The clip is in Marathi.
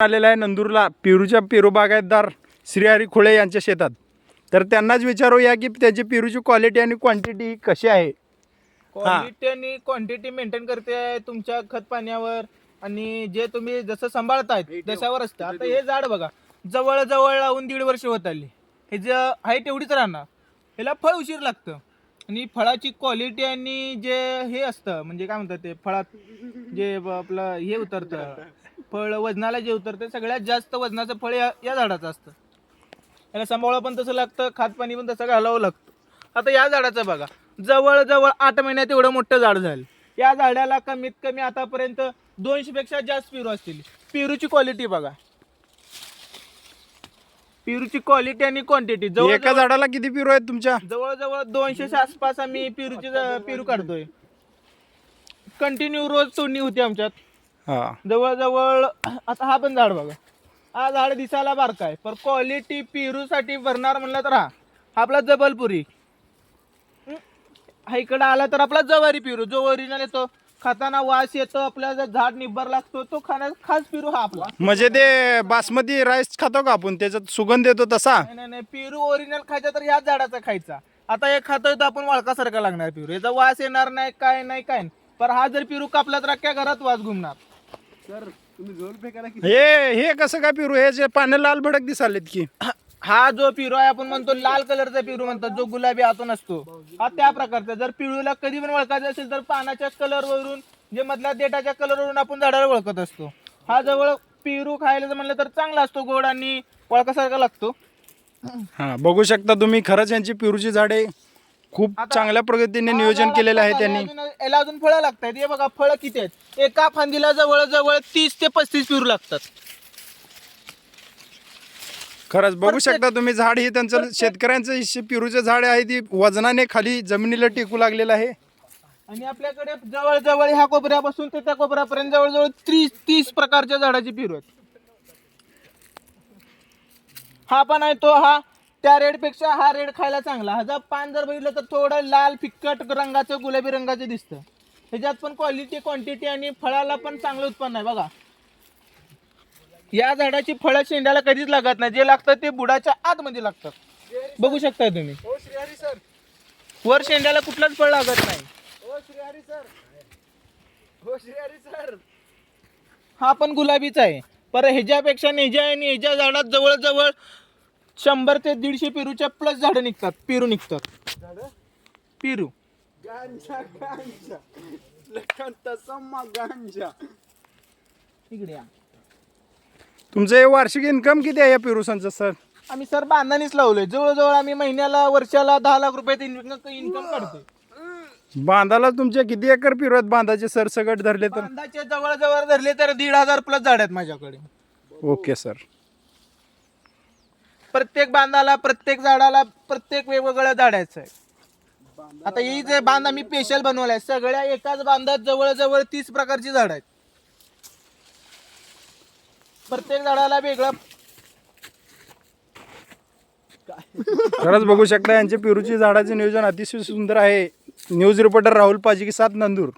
आलेला आहे नंदूरला पेरूच्या पेरू बागायतदार श्रीहरी खुळे यांच्या शेतात. तर त्यांनाच विचारूया की त्याची पेरूची क्वालिटी आणि क्वांटिटी कशी आहे. क्वालिटी आणि क्वांटिटी मेंटेन करते तुमच्या खत पाण्यावर आणि जे तुम्ही जसं सांभाळताय त्याच्यावर असतं. आता हे झाड बघा जवळ जवळ लावून 1.5 वर्ष होत आली. हे जे हाईट एवढीच राहणार. ह्याला फळ उशीर लागतं आणि फळाची क्वालिटी आणि जे हे असतं म्हणजे काय म्हणतात ते फळात जे आपलं हे उतरतं फळ वजनाला जे उतरतं सगळ्यात जास्त वजनाचं फळ या झाडाचं असतं. याला सांभाळा पण तसं लागतं, खात पाणी पण तसं घालावं लागतं. आता या झाडाचं बघा जवळ जवळ 8 महिन्यात एवढं मोठं झाड झालं. या झाडाला कमीत कमी आतापर्यंत 200 पेक्षा जास्त पेरू असतील. पेरूची क्वालिटी बघा, पेरूची क्वालिटी आणि क्वांटिटी एका झाडाला किती पेरू आहेत तुमच्या? जवळजवळ 200च्या आसपास आम्ही पेरू काढतोय. कंटिन्यू रोज तोडणी होती आमच्यात. जवळजवळ आता हा पण झाड बघा, हा झाड दिसायला बारका आहे पण क्वालिटी पेरूसाठी भरणार म्हणलं तर हा आपला जबलपुरी. हा इकडे आला तर आपला जवारी पेरू जो ओरिजिनल येतो, खाताना वास येतो, आपल्याला झाड निब्बर लागतो, तो खाण्याचा खास पेरू हा आपला. म्हणजे ते बासमती राईस खातो का आपण, त्याच्यात सुगंध येतो तसा? नाही, पेरू ओरिजिनल खायचा तर ह्याच झाडाचा खायचा. आता हे खातोय तर आपण वळकासारखा लागणार पेरू, याचा वास येणार नाही काय नाही. पण हा जर पेरू कापला तर अख्ख्या घरात वास घुमणार. सर तुम्ही जोर फेकायला हे कसं काय पेरू? हे जे पानं लाल भडक दिसालेत की. हा जो पेरू आहे आपण म्हणतो लाल कलरचा पेरू म्हणतात, जो गुलाबी आतून असतो, हा त्या प्रकारचा. जर पेरूला कधी पण ओळखायचं असेल तर पानाच्या कलर वरून जे मधल्या देठाच्या कलर वरून आपण झाडाला ओळखत असतो. हा जवळ पेरू खायला म्हणलं तर चांगला असतो, गोड आणि ओळखासारखा लागतो. हा बघू शकता तुम्ही, खरंच यांची पेरूची झाडे खूप चांगल्या पद्धतीने नियोजन केलेलं आहे त्यांनी. याला अजून फळं लागतात. हे बघा फळं किती आहेत, एका फांदीला जवळ 30 ते 35 पेरू लागतात. खरंच बघू शकता तुम्ही, झाड ही त्यांचं शेतकऱ्यांचं पेरूचं झाड आहे, ती वजनाने खाली जमिनीला टेकू लागलेलं आहे. आणि आपल्याकडे जवळजवळ ह्या कोपऱ्यापासून ते त्या कोपऱ्यापर्यंत जवळजवळ 30 प्रकारच्या झाडाची पेरू आहेत. हा पण आहे तो, हा त्या रेड पेक्षा हा रेड खायला चांगला. ह्याचा पान जर बघितलं तर थोडं लाल फिक्कट रंगाचं गुलाबी रंगाचं दिसतं. ह्याच्यात पण क्वालिटी क्वांटिटी आणि फळाला पण चांगलं उत्पन्न आहे बघा. या झाडाची फळं शेंड्याला कधीच लागत नाही, जे लागतं ते बुडाच्या आतमध्ये लागतात. बघू शकता तुम्ही, ओ श्रीहरी सर, वर शेंड्याला कुठलंच फळ लागत नाही. ओ श्रीहरी सर, ओ श्रीहरी सर. हा पण गुलाबीचा आहे, पर ह्याच्यापेक्षा ह्याच्या झाडात जवळजवळ 100 ते 150 पेरूच्या प्लस झाडं निघतात. पेरू निघतात. पेरू गांजा लखन तसम्मा गांजा. इकडे या. तुमचं हे वार्षिक इन्कम किती आहे या पेरूसांचं सर? आम्ही सर बांधानीच लावलोय. जवळजवळ आम्ही महिन्याला वर्षाला 10 लाख रुपये इन्कम काढतोय. बांधाला तुमच्या किती एकर पेरू आहेत बांधाचे सर सगट धरले तर? बांधाचे जवळजवळ धरले तर 1,500 प्लस झाड आहेत माझ्याकडे. Okay sir. प्रत्येक बांधाला प्रत्येक झाडाला प्रत्येक वेगवेगळ्या झाडाचं आहे. आता ही जे बांध आम्ही स्पेशल बनवलाय, सगळ्या एकाच बांधात जवळजवळ 30 प्रकारची झाड आहेत. प्रत्येक झाडाला वेगळं. खरंच बघू शकता यांचे पेरूची झाडाचे नियोजन अतिशय सुंदर आहे. न्यूज रिपोर्टर राहुल पाजी के साथ नंदूर.